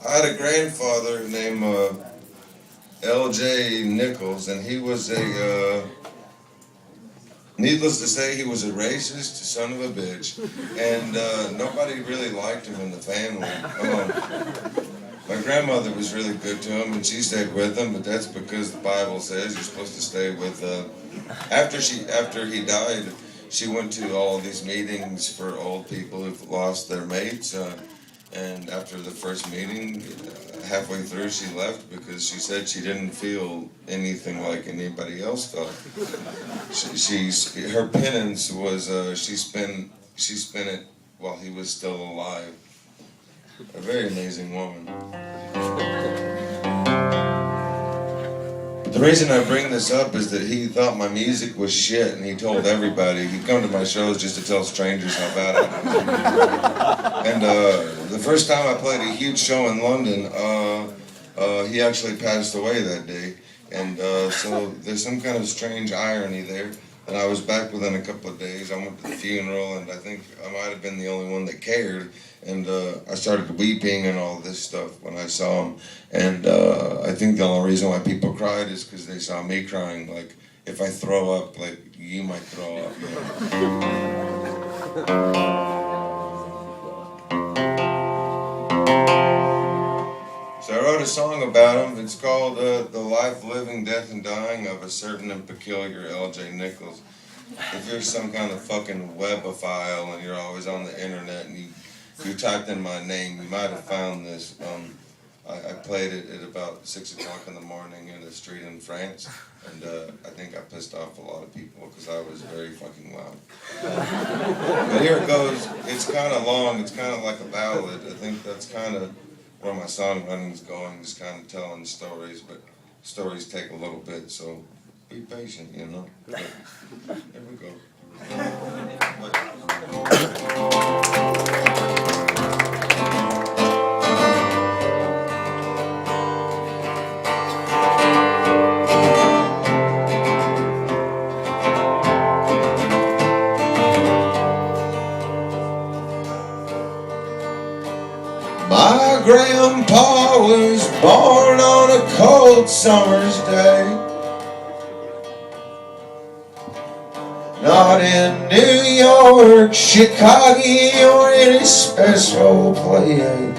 I had a grandfather named L.J. Nichols, and he was needless to say, he was a racist son of a bitch, and nobody really liked him in the family. My grandmother was really good to him, and she stayed with him, but that's because the Bible says you're supposed to stay with. After he died, she went to all these meetings for old people who've lost their mates. And after the first meeting, halfway through, she left because she said she didn't feel anything like anybody else felt. Her penance was she spent it while he was still alive. A very amazing woman. The reason I bring this up is that he thought my music was shit, and he told everybody. He'd come to my shows just to tell strangers how bad I was. And the first time I played a huge show in London, he actually passed away that day. And so there's some kind of strange irony there. And I was back within a couple of days. I went to the funeral, and I think I might have been the only one that cared. And I started weeping and all this stuff when I saw him. And I think the only reason why people cried is because they saw me crying. Like, if I throw up, like, you might throw up. So I wrote a song about him. It's called The Life, Living, Death, and Dying of a Certain and Peculiar L.J. Nichols. If you're some kind of fucking webophile and you're always on the internet and you typed in my name, you might have found this. I played it at about 6 o'clock in the morning in a street in France, and I think I pissed off a lot of people because I was very fucking loud. But here it goes. It's kind of long. It's kind of like a ballad. I think that's kind of where my songwriting's going, just kind of telling stories, but stories take a little bit, so be patient, you know. But here we go. My grandpa was born on a cold summer's day, not in New York, Chicago, or any special place.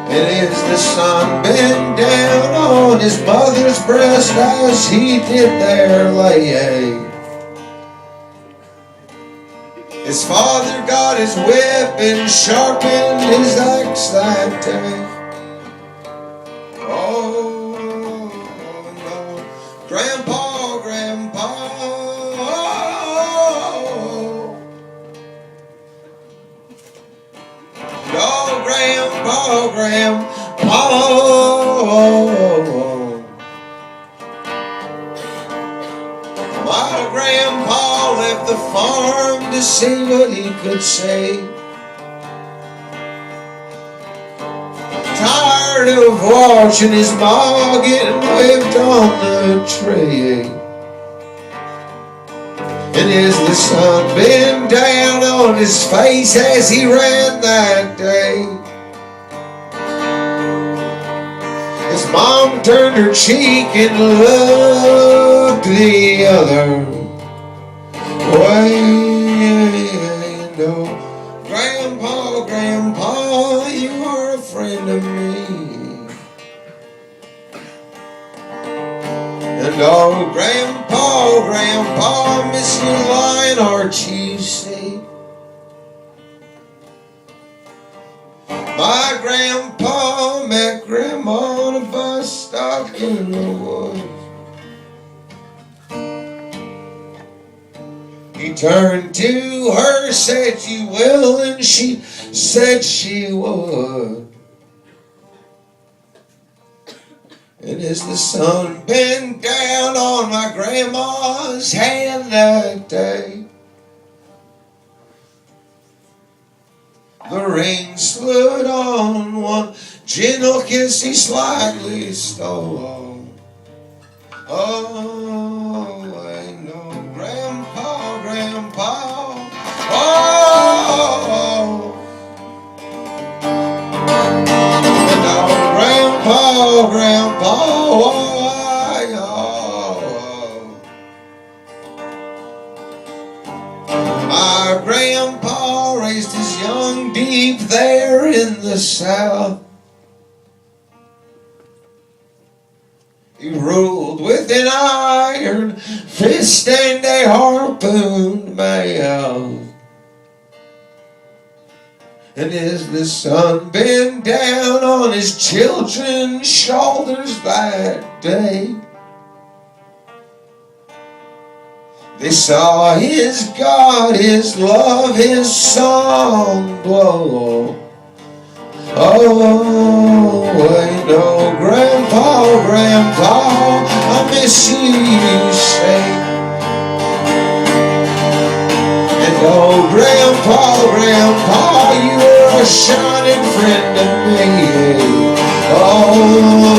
And as the sun bent down on his mother's breast as he did there lay, his father got his whip and sharpened his axe that day. Oh, no, Grandpa, Grandpa, oh, no, Grandpa, Grandpa, my grandpa left the farm to see what he could see. Tired of watching his ma getting whipped on the tree. And as the sun bent down on his face as he ran that day, his mom turned her cheek and looked the other way. No, Grandpa, Grandpa, you are a friend of me. And oh, Grandpa, Grandpa, I miss your lion arch, you see. My grandpa met Grandma on a bus stop in the woods. He turned to her, said you will, and she said she would. And as the sun bent down on my grandma's hand that day, the ring slid on one gentle kiss he slightly stole. Oh, I know, Grandpa, Grandpa, oh, Grandpa, my grandpa raised his young deep there in the South. He ruled with an iron fist and a harpoon mouth. And as the sun bent down on his children's shoulders that day, they saw his God, his love, his song blow. Oh, wait, oh, Grandpa, Grandpa, I miss you, say. And oh, Grandpa, Grandpa, you were a shining friend to me. Oh,